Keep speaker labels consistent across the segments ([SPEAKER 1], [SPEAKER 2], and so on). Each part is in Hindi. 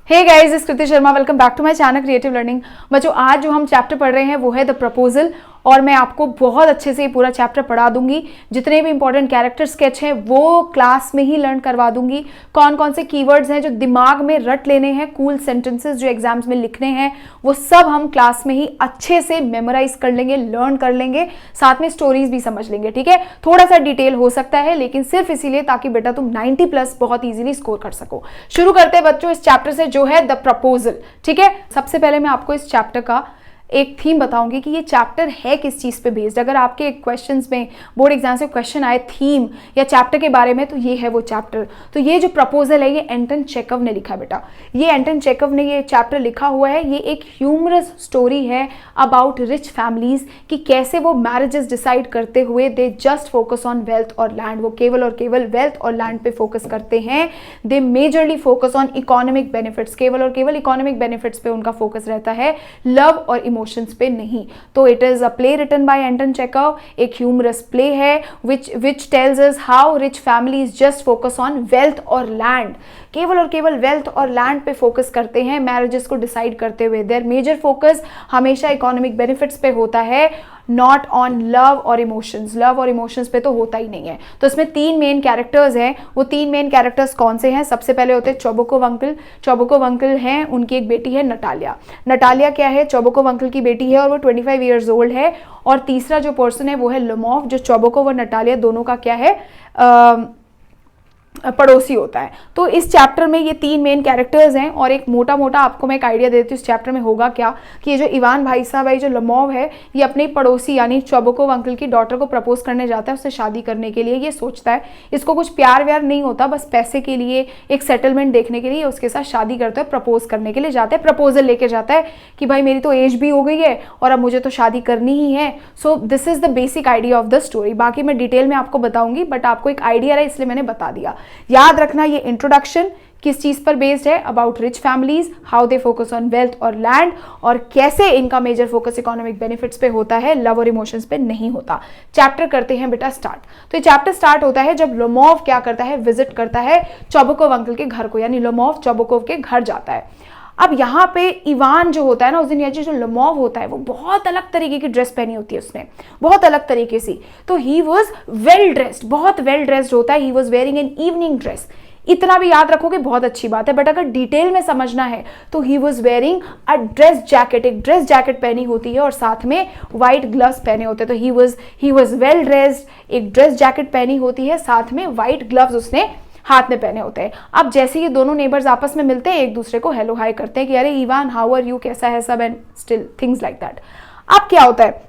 [SPEAKER 1] हे गाइस, इस Kriti Sharma, welcome back to my channel creative learning. बच्चों, आज जो हम चैप्टर पढ़ रहे हैं वो है द प्रपोजल, और मैं आपको बहुत अच्छे से ये पूरा चैप्टर पढ़ा दूंगी। जितने भी इंपॉर्टेंट कैरेक्टर स्केच हैं वो क्लास में ही लर्न करवा दूंगी। कौन कौन से कीवर्ड्स हैं जो दिमाग में रट लेने हैं, कूल सेंटेंसेस जो एग्जाम्स में लिखने हैं, वो सब हम क्लास में ही अच्छे से मेमोराइज कर लेंगे, लर्न कर लेंगे, साथ में स्टोरीज भी समझ लेंगे। ठीक है, थोड़ा सा डिटेल हो सकता है, लेकिन सिर्फ इसीलिए ताकि बेटा तुम 90+ बहुत इजीली स्कोर कर सको। शुरू करते हैं बच्चों इस चैप्टर से जो है द प्रपोजल। ठीक है, सबसे पहले मैं आपको इस चैप्टर का एक थीम बताऊंगी कि ये चैप्टर है किस चीज़ पे बेस्ड। अगर आपके क्वेश्चंस में बोर्ड एग्जाम से क्वेश्चन आए थीम या चैप्टर के बारे में, तो ये है वो चैप्टर। तो ये जो प्रपोजल है ये एंटन चेकव ने लिखा है बेटा। ये एंटन चेकव ने ये चैप्टर लिखा हुआ है। ये एक ह्यूमरस स्टोरी है अबाउट रिच फैमिलीज कि कैसे वो मैरिजेस डिसाइड करते हुए they just focus on wealth और लैंड। वो केवल और केवल वेल्थ और लैंड पे फोकस करते हैं। They majorly focus on economic benefits, केवल और केवल इकोनॉमिक बेनिफिट्स पे उनका फोकस रहता है, लव और इमोशंस पे नहीं। तो it is a play written by Anton Chekhov. एक ह्यूमरस प्ले है which tells us how rich families just focus on wealth और लैंड, केवल और केवल वेल्थ और लैंड पे फोकस करते हैं मैरिजेस को डिसाइड करते हुए। देयर मेजर फोकस हमेशा इकोनॉमिक बेनिफिट्स पे होता है, नॉट ऑन लव और इमोशंस। लव और इमोशंस पे तो होता ही नहीं है। तो इसमें 3 मेन कैरेक्टर्स हैं। वो 3 मेन कैरेक्टर्स कौन से हैं? सबसे पहले होते हैं चोबोकोव अंकल। चोबोकोव अंकल हैं, उनकी एक बेटी है नटालिया। नटालिया क्या है? चोबोकोव अंकल की बेटी है और वो 25 ईयर्स ओल्ड है। और तीसरा जो पर्सन है वो है लोमोव, जो चोबोकोव और नटालिया दोनों का क्या है, पड़ोसी होता है। तो इस चैप्टर में ये 3 मेन कैरेक्टर्स हैं। और एक मोटा मोटा आपको मैं एक आइडिया देती हूँ इस चैप्टर में होगा क्या, कि ये जो इवान भाई साहब है, जो लोमोव है, ये अपने पड़ोसी यानी चोबोकोव अंकल की डॉटर को प्रपोज करने जाता है, उससे शादी करने के लिए। ये सोचता है, इसको कुछ प्यार व्यार नहीं होता, बस पैसे के लिए, एक सेटलमेंट देखने के लिए उसके साथ शादी करता है, प्रपोज करने के लिए जाता है, प्रपोजल लेके जाता है कि भाई मेरी तो एज भी हो गई है और अब मुझे तो शादी करनी ही है। सो this is the basic idea of the story. बाकी मैं डिटेल में आपको बताऊंगी, बट आपको एक आइडिया है इसलिए मैंने बता दिया। याद रखना, ये इंट्रोडक्शन किस चीज पर बेस्ड है, about rich families, how they focus on wealth और लैंड, और कैसे इनका मेजर फोकस इकोनॉमिक बेनिफिट्स पे होता है, लव और इमोशंस पे नहीं होता। चैप्टर करते हैं बेटा स्टार्ट। तो ये चैप्टर स्टार्ट होता है जब लोमोव क्या करता है, विजिट करता है चोबोकोव अंकल के घर को, यानी लोमोव चोबोकोव के घर जाता है। अब यहाँ पे इवान जो होता है ना, उस दिन ये जो लोमोव होता है वो बहुत अलग तरीके की ड्रेस पहनी होती है उसने, बहुत अलग तरीके से। तो ही वॉज वेल ड्रेस्ड, बहुत वेल ड्रेस्ड होता है। He was wearing an evening dress. इतना भी याद रखोगे बहुत अच्छी बात है, बट अगर डिटेल में समझना है तो ही was wearing a dress jacket, एक ड्रेस जैकेट पहनी होती है और साथ में व्हाइट ग्लव्स पहने होते हैं। तो ही वॉज वेल ड्रेस्ड, एक ड्रेस जैकेट पहनी होती है, साथ में व्हाइट ग्लव्स उसने हाथ में पहने होते हैं। अब जैसे ये दोनों नेबर्स आपस में मिलते हैं, एक दूसरे को हेलो हाय करते हैं कि अरे इवान हाउ आर यू, कैसा है सब, and still things like that. अब क्या होता है,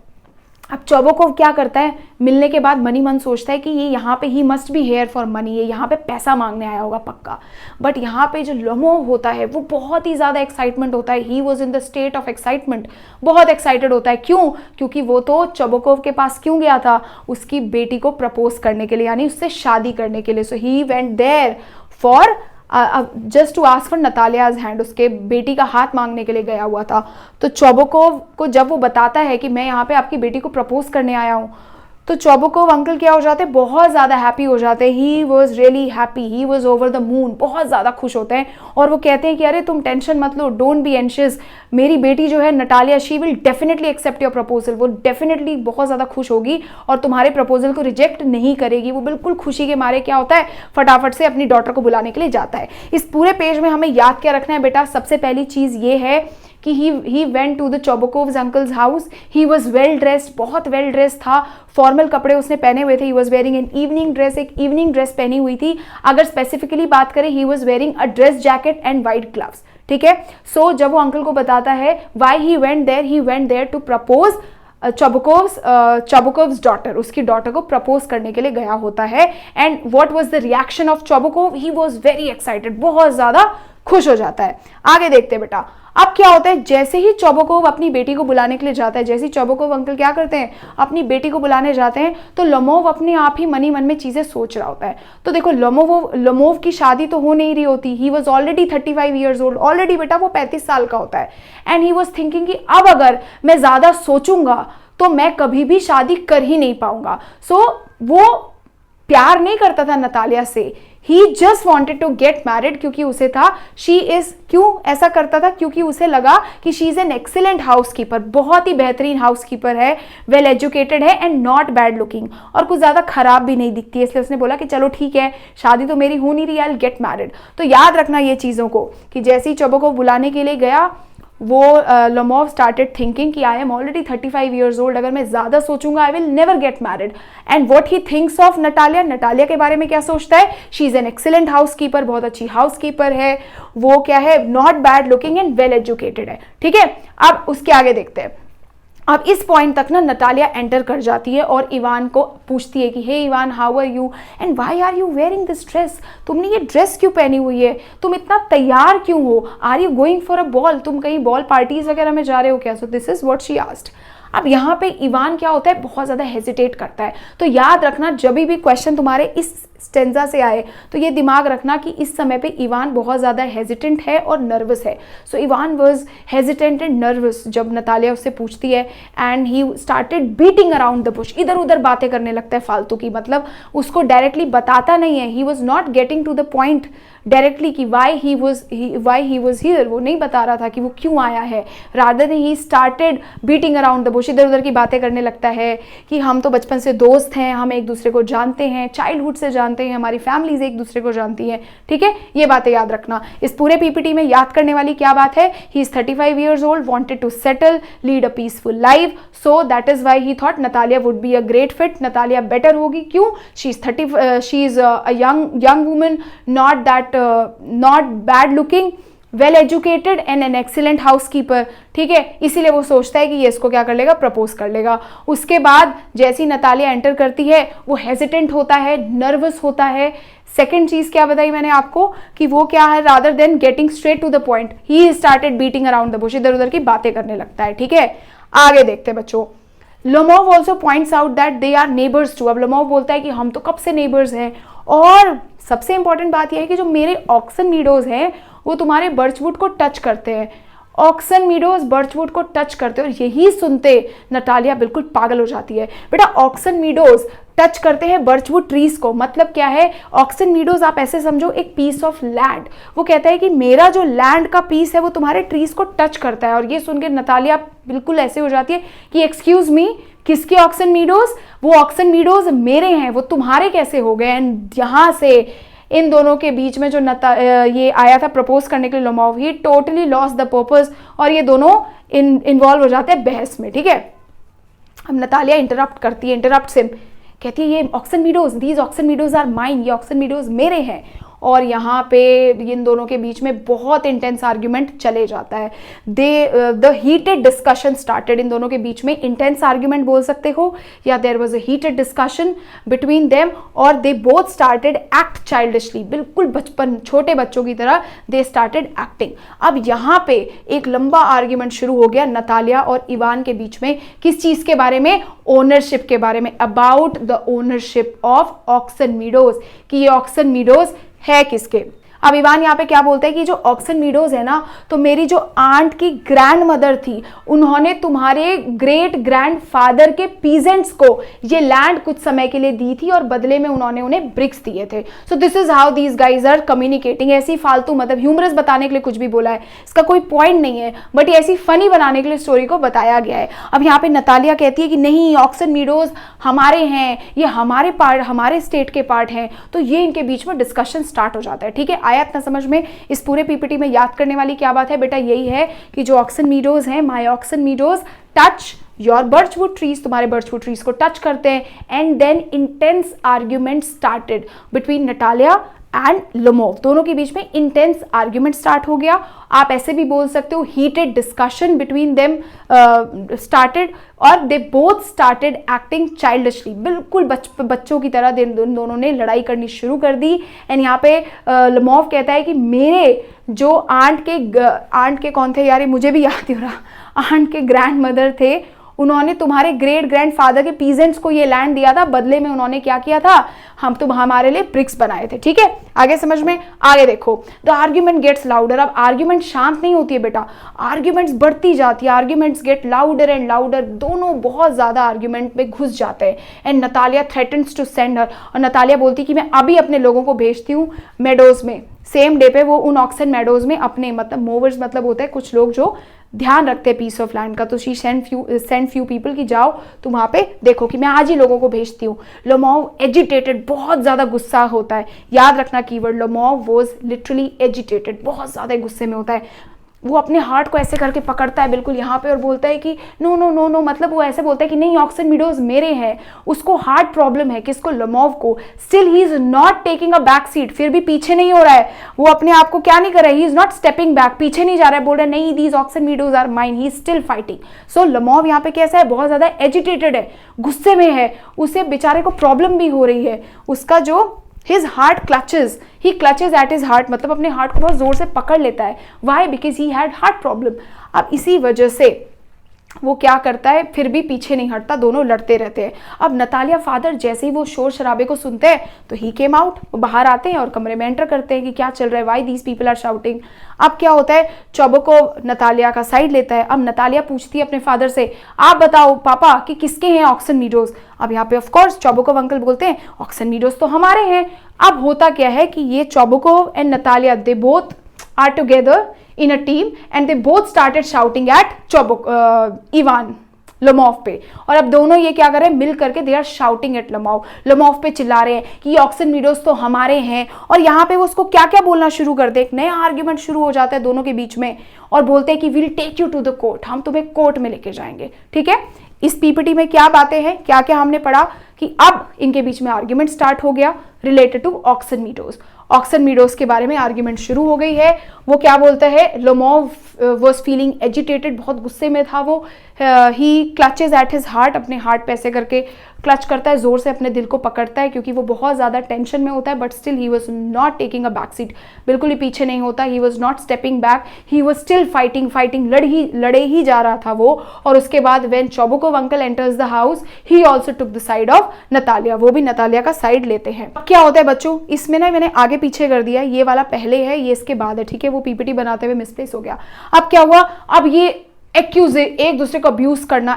[SPEAKER 1] अब चोबोकोव क्या करता है, मिलने के बाद मनी मन सोचता है कि ये यहाँ पे he must be here for money, ये यहाँ पे पैसा मांगने आया होगा पक्का। बट यहाँ पे जो लोमोव होता है वो बहुत ही ज़्यादा एक्साइटमेंट होता है। He was in the state of excitement, बहुत एक्साइटेड होता है। क्यों? क्योंकि वो तो चोबोकोव के पास क्यों गया था, उसकी बेटी को प्रपोज करने के लिए, यानी उससे शादी करने के लिए। So he went there for just to ask for Natalia's hand, उसके बेटी का हाथ मांगने के लिए गया हुआ था। तो चोबोकोव को जब वो बताता है कि मैं यहाँ पे आपकी बेटी को प्रपोज करने आया हूँ, तो चोबोकोव अंकल क्या हो जाते हैं, बहुत ज़्यादा हैप्पी हो जाते हैं। ही was really happy, he was over the moon, बहुत ज़्यादा खुश होते हैं। और वो कहते हैं कि अरे तुम टेंशन मत लो, डोंट बी एंशियस, मेरी बेटी जो है Natalia, she will definitely accept your proposal. वो डेफिनेटली बहुत ज़्यादा खुश होगी और तुम्हारे प्रपोजल को रिजेक्ट नहीं करेगी। वो बिल्कुल खुशी के मारे क्या होता है, फटाफट से अपनी डॉटर को बुलाने के लिए जाता है। इस पूरे पेज में हमें याद क्या रखना है बेटा, सबसे पहली चीज़ ये है कि he went to the Chobokov's uncle's house. He was well dressed, बहुत वेल ड्रेस था, फॉर्मल कपड़े उसने पहने हुए थे। He was wearing an evening dress, एक इवनिंग ड्रेस पहनी हुई थी। अगर स्पेसिफिकली बात करें, he was wearing a dress jacket and white gloves. ठीक है, सो जब वो अंकल को बताता है why he went there to propose Chubukov's daughter, उसकी डॉटर को प्रपोज करने के लिए गया होता है। And what was the reaction of Chubukov, he was very excited, बहुत ज्यादा खुश हो जाता है। आगे देखते हैं बेटा। अब क्या होता है, जैसे ही चोबोकोव अपनी बेटी को बुलाने के लिए जाता है, जैसे ही चोबोकोव अंकल क्या करते हैं, अपनी बेटी को बुलाने जाते हैं, तो लोमोव अपने आप ही मनी मन में चीजें सोच रहा होता है। तो देखो, लोमोव की शादी तो हो नहीं रही होती। He was already 35 years old, already बेटा वो 35 साल का होता है। एंड ही वॉज थिंकिंग कि अब अगर मैं ज्यादा सोचूंगा तो मैं कभी भी शादी कर ही नहीं पाऊंगा। सो वो प्यार नहीं करता था नतालिया से, he just wanted to get married, क्योंकि उसे था शी इज, क्यों ऐसा करता था, क्योंकि उसे लगा कि she is an excellent house keeper, बहुत ही बेहतरीन हाउस कीपर है, वेल एजुकेटेड है एंड नॉट बैड लुकिंग, और कुछ ज्यादा खराब भी नहीं दिखती है, इसलिए उसने बोला कि चलो ठीक है, शादी तो मेरी हो नहीं रही, आई विल गेट मैरिड। तो याद रखना ये चीजों को कि जैसे ही चोबो को बुलाने के लिए गया, वो लोमोव स्टार्टेड थिंकिंग कि I am already 35 years old, अगर मैं ज़्यादा सोचूंगा I will never get married. And what he thinks of Natalia, Natalia के बारे में क्या सोचता है, she is an excellent house keeper, बहुत अच्छी हाउस कीपर है, वो क्या है, not bad looking and well educated है। ठीक है, अब उसके आगे देखते हैं। अब इस पॉइंट तक ना नटालिया एंटर कर जाती है और इवान को पूछती है कि hey Ivan, how are you and why are you wearing this dress, तुमने ये ड्रेस क्यों पहनी हुई है, तुम इतना तैयार क्यों हो, are you going for a ball, तुम कहीं बॉल पार्टीज वगैरह में जा रहे हो क्या। सो this is what she asked. अब यहाँ पे इवान क्या होता है, बहुत ज़्यादा हेजिटेट करता है। तो याद रखना जब भी क्वेश्चन तुम्हारे इस स्टेंजा से आए तो ये दिमाग रखना कि इस समय पे इवान बहुत ज़्यादा हेजिटेंट है और नर्वस है। So Ivan was hesitant and nervous जब नतालिया उससे पूछती है, and he started beating around the bush, इधर उधर बातें करने लगता है फालतू की, मतलब उसको डायरेक्टली बताता नहीं है, he was not getting to the point directly कि वाई ही वॉज हियर, वो नहीं बता रहा था कि वो क्यों आया है, rather he started beating around the bush, इधर उधर की बातें करने लगता है कि हम तो बचपन से दोस्त हैं, हम एक दूसरे को जानते हैं, चाइल्डहुड से जानते हैं, हमारी फैमिलीज एक दूसरे को जानती हैं। ठीक है, ये बातें याद रखना। इस पूरे पीपीटी में याद करने वाली क्या बात है, he is 35 years old, wanted to settle, lead a peaceful life, so that is why he thought Natalia would be a great fit, Natalia better होगी, क्यों, she is a young woman, not bad looking, well educated and an excellent house keeper. ठीक है, इसीलिए वो सोचता है कि ये इसको क्या कर लेगा, प्रपोज कर लेगा। उसके बाद जैसी नतालिया एंटर करती है वो हेजिटेंट होता है, नर्वस होता है। सेकेंड चीज क्या बताई मैंने आपको कि वो क्या है, rather than getting straight to the point, he started beating around the bush, इधर उधर की बातें करने लगता है। ठीक है, आगे देखते हैं बच्चों। Lomov also points out that they are neighbours too. अब लोमोव बोलता है कि हम तो कब से नेबर्स हैं, और सबसे इंपॉर्टेंट बात यह है कि जो मेरे ऑक्सन मीडोज हैं वो तुम्हारे बर्चवुड को टच करते हैं, ऑक्सन मीडोज बर्चवुड को टच करते हैं। और यही सुनते नटालिया बिल्कुल पागल हो जाती है। बेटा ऑक्सन मीडोज टच करते हैं बर्चवुड ट्रीज को, मतलब क्या है, ऑक्सन मीडोज आप ऐसे समझो एक पीस ऑफ लैंड। वो कहता है कि मेरा जो लैंड का पीस है वो तुम्हारे ट्रीज को टच करता है। और ये सुन के नतालिया बिल्कुल ऐसे हो जाती है कि एक्सक्यूज मी, किसके ऑक्सन मीडोज, वो ऑक्सन मीडोज मेरे हैं, वो तुम्हारे कैसे हो गए। एंड यहाँ से इन दोनों के बीच में जो ये आया था प्रपोज करने के लिए Lomov, he totally loss the purpose, और ये दोनों इन्वॉल्व हो जाते हैं बहस में। ठीक है, अब नतालिया इंटरप्ट करती है, इंटरप्ट से कहती है ये Oxen Meadows, these Oxen Meadows are mine, ये ऑक्सन मीडोज मेरे हैं। और यहाँ पे इन दोनों के बीच में बहुत इंटेंस आर्ग्यूमेंट चले जाता है। द हीटेड डिस्कशन स्टार्टेड, इन दोनों के बीच में इंटेंस आर्ग्यूमेंट बोल सकते हो, या there was a heated discussion between them, और they both started act childishly, बिल्कुल बचपन छोटे बच्चों की तरह दे स्टार्टेड एक्टिंग। अब यहाँ पे एक लंबा आर्ग्यूमेंट शुरू हो गया नतालिया और इवान के बीच में, किस चीज के बारे में, ओनरशिप के बारे में, about the ownership of Oxen Meadows, कि ये ऑक्सन मीडोज है किसके। अब इवान यहाँ पे क्या बोलते हैं कि जो ऑक्सन मीडोज है ना, तो मेरी जो आंट की ग्रैंड मदर थी, उन्होंने तुम्हारे ग्रेट ग्रैंड फादर के पीजेंट्स को ये लैंड कुछ समय के लिए दी थी और बदले में उन्होंने उन्हें ब्रिक्स दिए थे। So this is how these guys are communicating. ऐसी फालतू मतलब ह्यूमरस बताने के लिए कुछ भी बोला है, इसका कोई पॉइंट नहीं है, बट ये ऐसी फनी बनाने के लिए स्टोरी को बताया गया है। अब यहाँ पे नतालिया कहती है कि नहीं, ऑक्सन मीडोज हमारे हैं, ये हमारे पार्ट, हमारे स्टेट के पार्ट हैं। तो ये इनके बीच में डिस्कशन स्टार्ट हो जाता है। ठीक है, आया इतना समझ में। इस पूरे पीपीटी में याद करने वाली क्या बात है बेटा, यही है कि जो ऑक्सन मीडोज हैं, my Oxen Meadows touch your birchwood trees, तुम्हारे बर्चवुड ट्रीज को टच करते हैं। And then intense argument started between Natalia and Lomov, दोनों के बीच में इंटेंस आर्ग्यूमेंट स्टार्ट हो गया। आप ऐसे भी बोल सकते हो heated discussion between them started, और they both started acting childishly, बिल्कुल बच्चों की तरह दोनों ने लड़ाई करनी शुरू कर दी। एंड यहाँ पे लोमोव कहता है कि मेरे जो आंट के कौन थे यार, मुझे भी याद नहीं हो रहा, आंट के ग्रैंड मदर थे, उन्होंने तुम्हारे ग्रेट ग्रैंडफादर के पीजेंट्स को ये लैंड दिया था, बदले में उन्होंने क्या किया था, तुम हमारे लिए ब्रिक्स बनाए थे। ठीक है, आगे समझ में, आगे देखो, द आर्ग्यूमेंट गेट्स लाउडर। अब आर्ग्यूमेंट शांत नहीं होती है बेटा, आर्ग्यूमेंट्स बढ़ती जाती है, arguments get louder and louder, दोनों बहुत ज्यादा आर्ग्यूमेंट में घुस जाते हैं। And Natalia threatens to send her, और नतालिया बोलती कि मैं अभी अपने लोगों को भेजती हूँ मेडोज में। सेम डे पे वो उन ऑक्सन मेडोज में अपने, मतलब मोवर्स मतलब होता है कुछ लोग जो ध्यान रखते हैं पीस ऑफ लैंड का, तो शी सेंड फ्यू पीपल कि जाओ तुम वहां पे देखो कि मैं आज ही लोगों को भेजती हूँ। लोमोव एजिटेटेड, बहुत ज्यादा गुस्सा होता है, याद रखना keyword, Lomov was literally agitated, बहुत ज्यादा गुस्से में होता है। वो अपने हार्ट को ऐसे करके पकड़ता है बिल्कुल यहाँ पे और बोलता है कि नो नो नो नो, मतलब वो ऐसे बोलता है कि नहीं ऑक्सन मीडोज मेरे हैं। उसको हार्ट प्रॉब्लम है, किसको, लोमोव को। Still he is not taking a back seat, फिर भी पीछे नहीं हो रहा है, वो अपने आप को क्या नहीं कर रहा है, he is not stepping back, पीछे नहीं जा रहा है, बोल रहा है नहीं these Oxen Meadows are mine, he is still fighting. So Lomov यहाँ पे कैसा है, बहुत ज्यादा एजिटेटेड है, गुस्से में है, उसे बेचारे को प्रॉब्लम भी हो रही है। उसका जो His heart clutches, he clutches at his heart, मतलब अपने हार्ट को बहुत जोर से पकड़ लेता है। Why? Because he had heart problem। अब इसी वजह से वो क्या करता है, फिर भी पीछे नहीं हटता, दोनों लड़ते रहते हैं। अब नतालिया फादर जैसे ही वो शोर शराबे को सुनते हैं तो ही केम आउट, वो बाहर आते हैं और कमरे में एंटर करते हैं कि क्या चल रहा है, why these people are shouting. अब क्या होता है, चोबोको नतालिया का साइड लेता है। अब नतालिया पूछती है अपने फादर से, आप बताओ पापा कि किसके हैं ऑक्सन मीडोज। अब यहाँ पे ऑफ कोर्स चोबोको अंकल बोलते हैं ऑक्सन मीडोज तो हमारे हैं। अब होता क्या है कि ये Chubukov and Natalia, they both are together in a team and they both started shouting at Ivan, Lomov पे। और अब दोनों ये क्या कर रहे हैं, मिल करके they are shouting at Lomov, Lomov पे चिल्ला रहे हैं कि ये ऑक्सन मीडोज तो हमारे हैं। और यहाँ पे वो उसको क्या क्या बोलना शुरू कर दे, एक नया आर्ग्यूमेंट शुरू हो जाता है दोनों के बीच में, और बोलते हैं कि will take you to the court, हम तुम्हें कोर्ट में लेके जाएंगे। ठीक है, इस पीपीटी में क्या बातें हैं, क्या क्या हमने पढ़ा कि अब इनके बीच में आर्ग्यूमेंट स्टार्ट हो गया related to Oxen Meadows. Oxen Meadows के बारे में आर्ग्यूमेंट शुरू हो गई है। वो क्या बोलता है, लोमोव वाज फीलिंग एजिटेटेड, बहुत गुस्से में था वो। ही क्लचेज एट हिज हार्ट, अपने हार्ट पे ऐसे करके क्लच करता है, जोर से अपने दिल को पकड़ता है क्योंकि वो बहुत ज्यादा टेंशन में होता है। But still he was not taking a back seat, बिल्कुल ही पीछे नहीं होता, he was not stepping back, he was still fighting fighting, लड़े ही जा रहा था वो। और उसके बाद when Chubukov uncle enters the house he also took the side of Natalia, वो भी नतालिया का साइड लेते हैं। अब क्या होता है बच्चों, इसमें ना मैंने आगे पीछे कर दिया, ये वाला पहले है, ये इसके बाद है। ठीक है, वो पीपीटी बनाते हुए मिसप्लेस हो गया। अब क्या हुआ, अब ये एक दूसरे को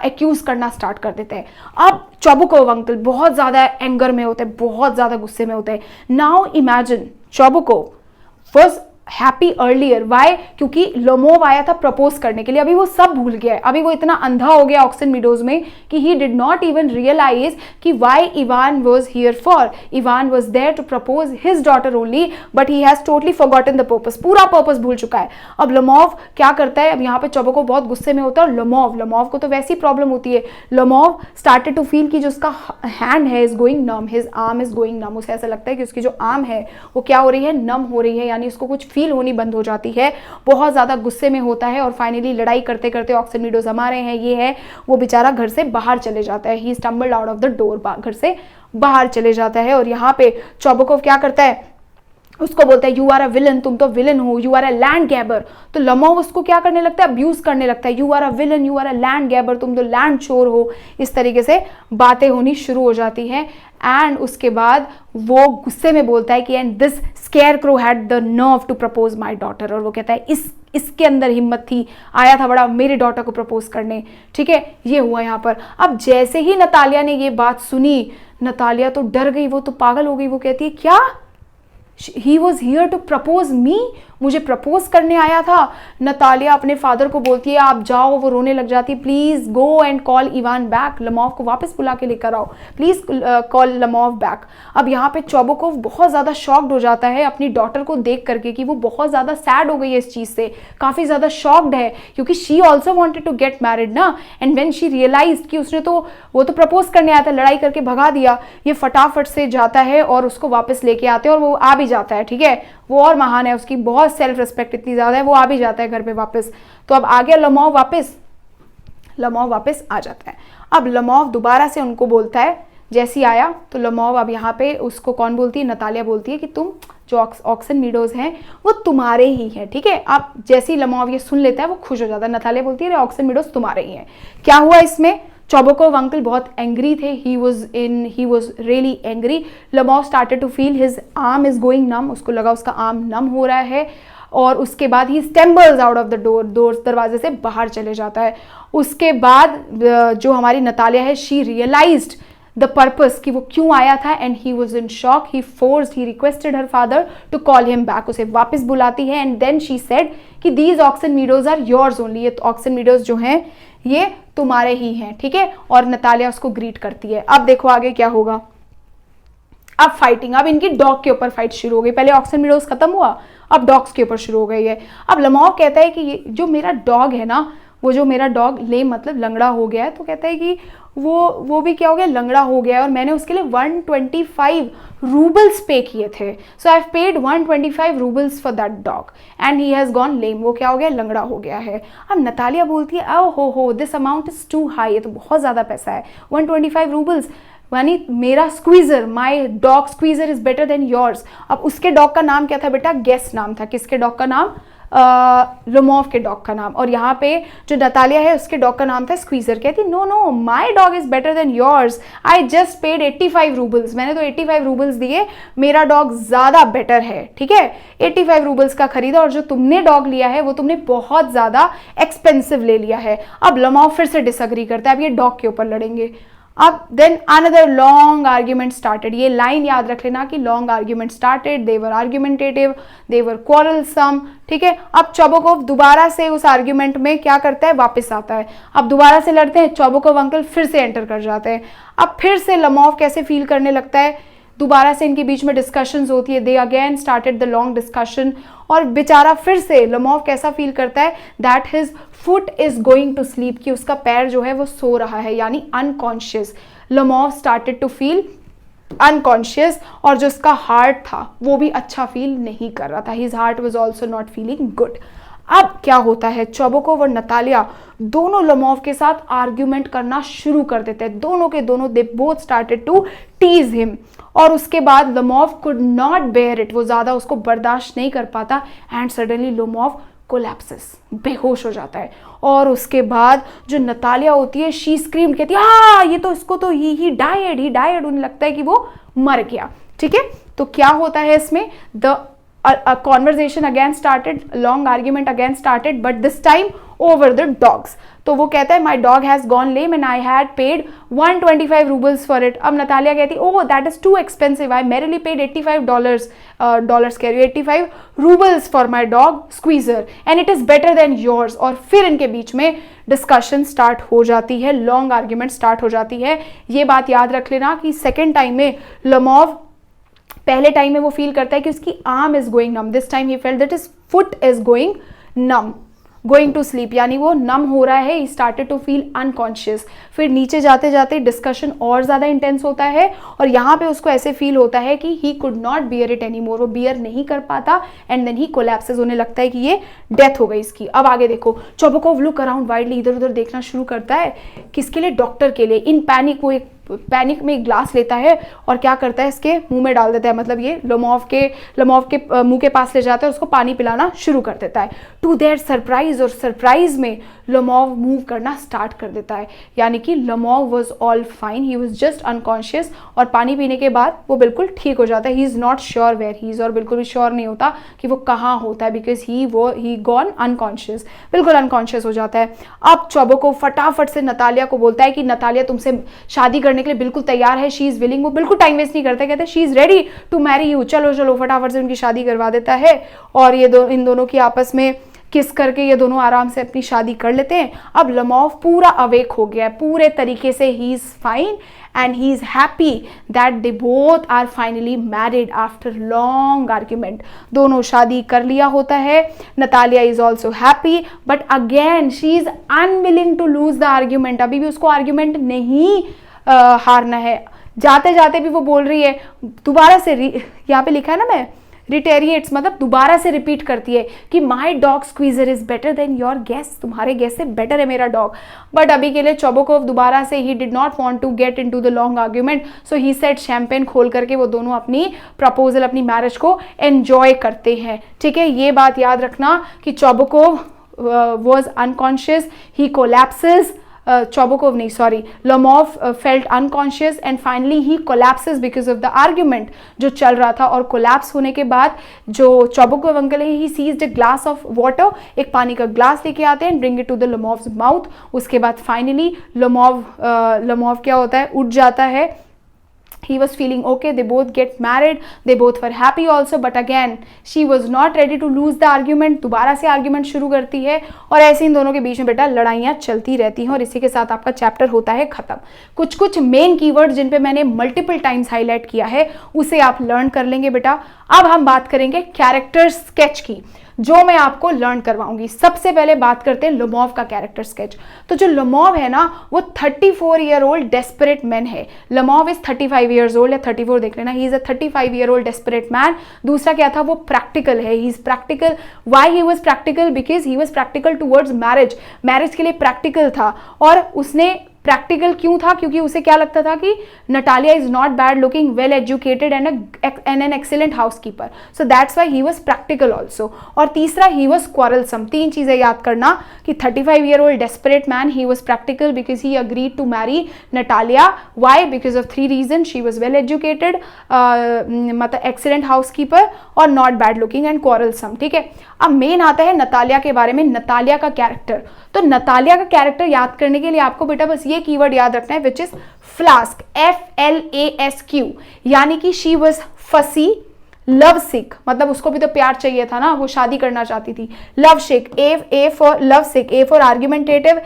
[SPEAKER 1] एक्यूज करना स्टार्ट कर देते हैं। अब चोबोको अंकल बहुत ज्यादा एंगर में होते हैं, बहुत ज्यादा गुस्से में होते हैं। Now imagine Chubukov first happy earlier, why, क्योंकि लोमोव आया था प्रपोज करने के लिए, अभी वो सब भूल गया है, अभी वो इतना अंधा हो गया ऑक्सन मीडोज में कि he did not even realise कि why Ivan was here for. Ivan was there to propose his daughter only, but he has totally forgotten the purpose, पूरा पर्पस भूल चुका है। अब लोमोव क्या करता है, अब यहाँ पे चोबोको बहुत गुस्से में होता है, और लोमोव को तो वैसी प्रॉब्लम होती है। लोमोव स्टार्टेड टू फील कि जो उसका हैंड है is going numb, his arm is going numb, उसे ऐसा लगता है कि उसकी जो आर्म है वो क्या हो रही है, नम हो रही है, यानी उसको कुछ फील होनी बंद हो जाती है। बहुत ज्यादा गुस्से में होता है और फाइनली लड़ाई करते करते ऑक्सन मीडोज हमारे हैं, ये है, वो बेचारा घर से बाहर चले जाता है। He stumbled out of the door, घर से बाहर चले जाता है। और यहाँ पे चोबोको क्या करता है, उसको बोलता है यू आर अ विलन, तुम तो विलन हो, you are a land grabber. तो लोमोव उसको क्या करने लगता है, अब्यूज करने लगता है, you are a villain, you are a land grabber, तुम तो लैंड चोर हो। इस तरीके से बातें होनी शुरू हो जाती हैं। एंड उसके बाद वो गुस्से में बोलता है कि and this scarecrow had the nerve to propose my daughter, और वो कहता है इसके अंदर हिम्मत थी, आया था बड़ा मेरे डॉटर को प्रपोज करने। ठीक है, ये हुआ यहाँ पर। अब जैसे ही नतालिया ने ये बात सुनी, नतालिया तो डर गई, वो तो पागल हो गई। वो कहती है क्या, he was here to propose me, मुझे प्रपोज करने आया था। नतालिया अपने फादर को बोलती है आप जाओ, वो रोने लग जाती है, please go and call Ivan back, Lomov को वापस बुला के लेकर आओ, प्लीज कॉल लोमोव बैक। अब यहाँ पे चोबोको बहुत ज्यादा शॉक्ड हो जाता है अपनी डॉटर को देख करके कि वो बहुत ज्यादा सैड हो गई है इस चीज से, काफी ज्यादा शॉक्ड है क्योंकि she also wanted to get married ना। एंड वेन शी रियलाइज कि उसने तो वो तो प्रपोज करने आया था, लड़ाई करके भगा दिया, ये फटाफट से जाता है और उसको वापस लेके आते हैं और वो आ भी जाता है। ठीक है, वो और महान है, उसकी बहुत सेल्फ रिस्पेक्ट इतनी ज्यादा है, वो आ भी जाता है घर पे वापस। तो अब आ गया लोमोव वापस आ जाता है। अब लोमोव दोबारा से उनको बोलता है जैसी आया तो लमोव अब यहाँ पे उसको कौन बोलती है, नतालिया बोलती है कि तुम जो ऑक्सन मीडोज हैं वो तुम्हारे ही हैं, ठीक है। अब जैसे ही लमोव ये सुन लेता है वो खुश हो जाता है, नतालिया बोलती है ऑक्सन मीडोज तुम्हारे ही हैं। क्या हुआ इसमें, चोबोकोव अंकल बहुत एंग्री थे, he was really angry. Lomov started to feel his arm is going numb, उसको लगा उसका आर्म नम हो रहा है, और उसके बाद ही स्टेम्बल्स आउट ऑफ द डोर, दरवाजे से बाहर चले जाता है। उसके बाद जो हमारी नतालिया है, शी रियलाइज्ड द पर्पस कि वो क्यों आया था, and he was in shock, he requested her father to call him back, उसे वापस बुलाती है, एंड देन शी सेड कि these Oxen Meadows are yours only, ये ऑक्सन मीडोज जो हैं ये तुम्हारे ही हैं, ठीक है। और नतालिया उसको ग्रीट करती है। अब देखो आगे क्या होगा, अब फाइटिंग, अब इनकी डॉग के ऊपर फाइट शुरू हो गई। पहले ऑक्सन मीडोज खत्म हुआ, अब डॉग्स के ऊपर शुरू हो गई है। अब लमोव कहता है कि ये जो मेरा डॉग है ना, वो जो मेरा डॉग लेम मतलब लंगड़ा हो गया है, तो कहता है कि वो भी क्या हो गया, लंगड़ा हो गया है, और मैंने उसके लिए 125 रूबल्स पे किए थे, so I have paid 125 roubles for that dog and he has gone lame, वो क्या हो गया, लंगड़ा हो गया है। अब नतालिया बोलती है ओ हो this amount is too high, ये तो बहुत ज़्यादा पैसा है, 125 रूबल्स, यानी मेरा squeezer, my dog squeezer is better than yours. अब उसके डॉग का नाम क्या था बेटा, गेस नाम था, किसके डॉग का नाम, लमोव के डॉग का नाम, और यहाँ पे जो नतालिया है उसके डॉग का नाम था स्क्वीजर। कहती know my dog is better than yours, I just paid 85 roubles, मैंने तो 85 रूबल्स दिए, मेरा डॉग ज़्यादा बेटर है, ठीक है, 85 रूबल्स का खरीदा, और जो तुमने डॉग लिया है वो तुमने बहुत ज़्यादा एक्सपेंसिव ले लिया है। अब लमोव फिर से डिसअग्री करता है, अब ये डॉग के ऊपर लड़ेंगे। अब then another long argument started, ये लाइन याद रख लेना कि long argument started, they were argumentative, they were quarrelsome, ठीक है। अब चोबोकोव दोबारा से उस आर्ग्यूमेंट में क्या करता है, वापस आता है। अब दोबारा से लड़ते हैं, चोबोकोव अंकल फिर से एंटर कर जाते हैं। अब फिर से लमोव कैसे फील करने लगता है, दोबारा से इनके बीच में डिस्कशंस होती है, they again started the long discussion, और बेचारा फिर से लमोव कैसा फील करता है, that his foot is going to sleep, कि उसका पैर जो है वो सो रहा है, यानी unconscious. Lomov started to feel unconscious, और जो उसका हार्ट था वो भी अच्छा फील नहीं कर रहा था, his heart was also not feeling good. अब क्या होता है, चोबोकोव और नतालिया दोनों लमोव के साथ आर्ग्यूमेंट करना शुरू कर देते हैं, दोनों के दोनों, they both started to tease him, और उसके बाद Lomov could not bear it, वो ज़्यादा उसको बर्दाश्त नहीं कर पाता, एंड सडनली लमोव कोलैप्सेस, बेहोश हो जाता है। और उसके बाद जो नतालिया होती है, शी स्क्रीम, कहती है हाँ ये तो इसको तो ही डायड, उन्हें लगता है कि वो मर गया, ठीक है। तो क्या होता है इसमें, the a conversation again started, long argument again started, but this time over the dogs. तो वो कहता है my dog has gone lame and I had paid 125 rubles for it. अब नतालिया कहती है oh that is too expensive, I merely paid $85 85 rubles for my dog Squeezer and it is better than yours. और फिर इनके बीच में डिस्कशन स्टार्ट हो जाती है, लॉन्ग आर्ग्यूमेंट स्टार्ट हो जाती है। ये बात याद रख लेना कि सेकेंड टाइम में लमोव, पहले टाइम में वो फील करता है कि उसकी arm is going numb, this time he felt that his foot is going numb, going to sleep, यानी वो नम हो रहा है, he started to feel unconscious. फिर नीचे जाते जाते डिस्कशन और ज़्यादा इंटेंस होता है और यहाँ पे उसको ऐसे फील होता है कि he could not bear it any more, वो बियर नहीं कर पाता एंड देन ही कोलैप्सेस, होने लगता है कि ये डेथ हो गई इसकी। अब आगे देखो, चोबोकोव लुक अराउंड वाइडली, इधर उधर देखना शुरू करता है, किसके लिए, डॉक्टर के लिए। इन पैनिक, वो एक पैनिक में एक ग्लास लेता है और क्या करता है, इसके मुंह में डाल देता है, मतलब ये लमोव के मुंह के पास ले जाता है, उसको पानी पिलाना शुरू कर देता है। टू देयर सरप्राइज, और सरप्राइज में लमोव मूव करना स्टार्ट कर देता है, यानी कि लमोव was all fine, he was just unconscious, और पानी पीने के बाद वो बिल्कुल ठीक हो जाता है। He is not sure where he is, और बिल्कुल भी श्योर नहीं होता कि वो कहाँ होता है, बिकॉज ही गॉन अनकॉन्शियस, बिल्कुल अनकॉन्शियस हो जाता है। अब चोबोकोव फटाफट से नतालिया को बोलता है कि नतालिया तुमसे शादी करने के लिए बिल्कुल तैयार है, शी इज़ विलिंग, वो बिल्कुल टाइम वेस्ट नहीं करता, कहते हैं she is ready to marry you, चलो चलो, फटाफट से उनकी शादी करवा देता है। और ये इन दोनों की आपस में किस करके ये दोनों आराम से अपनी शादी कर लेते हैं। अब लमोव पूरा अवेक हो गया है पूरे तरीके से, he is fine and he is happy that they both are finally married after long argument. दोनों शादी कर लिया होता है। Natalia is also happy but again she is unwilling to lose the argument, अभी भी उसको आर्ग्यूमेंट नहीं हारना है। जाते जाते भी वो बोल रही है दोबारा से, यहाँ पे लिखा है ना, मैं रिटेरिएट्स मतलब दोबारा से रिपीट करती है कि my dog squeezer is better than your gas, तुम्हारे गैस से बेटर है मेरा डॉग। बट अभी के लिए चोबोकोव दोबारा से he did not want to get into the long argument, so he said champagne खोल करके वो दोनों अपनी प्रपोजल, अपनी मैरिज को एंजॉय करते हैं। ठीक है, ये बात याद रखना कि चोबोकोव was unconscious, he collapses, Chobokov नहीं sorry, Lomov felt unconscious and finally he collapses because of the argument जो चल रहा था। और कोलैप्स होने के बाद जो चोबोकोव अंकल है, he seized a glass of water, एक पानी का ग्लास लेके आते हैं, bring it to the Lomov's mouth। उसके बाद finally Lomov क्या होता है, उठ जाता है। He was feeling okay, they both get married, they both were happy also, but again she was not ready to lose the argument। दोबारा से आर्ग्यूमेंट शुरू करती है और ऐसे इन दोनों के बीच में बेटा लड़ाइयाँ चलती रहती हैं और इसी के साथ आपका चैप्टर होता है खत्म। कुछ कुछ मेन कीवर्ड जिन पे मैंने मल्टीपल टाइम्स हाईलाइट किया है उसे आप लर्न कर लेंगे बेटा। अब हम बात करेंगे कैरेक्टर स्केच की, जो मैं आपको लर्न करवाऊंगी। सबसे पहले बात करते हैं लोमोव का कैरेक्टर स्केच। तो जो लोमोव है ना, वो 34 ईयर ओल्ड डेस्परेट मैन है। लोमोव इज 35 ईयर्स ओल्ड, या 34 देख लेना, he is a 35 year old desperate man. दूसरा क्या था, वो प्रैक्टिकल है, he is practical. Y he was practical, because he was practical towards marriage, marriage के लिए प्रैक्टिकल था। और उसने प्रैक्टिकल क्यों था, क्योंकि उसे क्या लगता था कि Natalia is not bad looking, well educated and an excellent housekeeper, so that's why he was practical also. और तीसरा, ही वाज क्वारलसम। तीन चीजें याद करना कि 35 year old desperate man, he was practical because he agreed to marry Natalia. Why, because of 3 reason, she was well educated, मतलब एक्सीलेंट हाउसकीपर, और not bad looking and quarrelsome. ठीक है, अब मेन आता है नतालिया के बारे में, नतालिया का कैरेक्टर। तो नतालिया का कैरेक्टर याद करने के लिए आपको बेटा बस ये कीवर्ड याद रखना है, विच इज फ्लास्क, FLASQ, यानी कि शी वॉज फसी, लव सिक, मतलब उसको भी तो प्यार चाहिए था ना, वो शादी करना चाहती थी। Love sick, A for love sick, A for argumentative,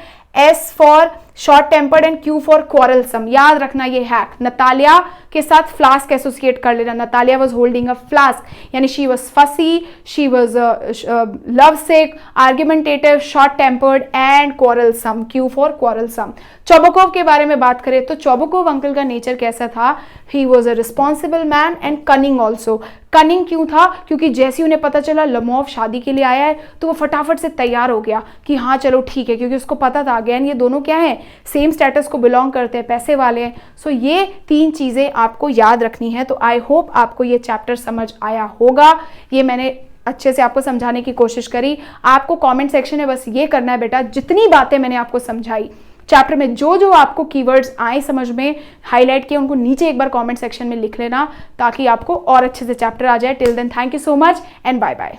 [SPEAKER 1] S for short tempered and Q for quarrelsome. याद रखना ये हैक। नतालिया के साथ फ्लास्क एसोसिएट कर लेना। Natalia was holding a flask, यानी she was fussy, she was love sick, argumentative, short tempered and quarrelsome, Q for quarrelsome. Chubukov के बारे में बात करें तो चोबोकोव अंकल का नेचर कैसा था, he was a responsible man and cunning also. Cunning क्यों था, क्योंकि जैसे ही उन्हें पता चला लोमोव शादी के लिए आया है तो वो फटाफट से तैयार हो गया कि हाँ चलो ठीक है, क्योंकि उसको पता था अगेन ये दोनों क्या है, सेम स्टेटस को बिलोंग करते हैं, पैसे वाले हैं। सो ये 3 चीजें आपको याद रखनी है। तो आई होप आपको ये चैप्टर समझ आया होगा। ये मैंने अच्छे से आपको समझाने की कोशिश करी। आपको कमेंट सेक्शन में बस ये करना है बेटा, जितनी बातें मैंने आपको समझाई चैप्टर में, जो जो आपको कीवर्ड्स आए समझ में, हाईलाइट किए, उनको नीचे एक बार कमेंट सेक्शन में लिख लेना ताकि आपको और अच्छे से चैप्टर आ जाए। Till then thank you so much and bye bye.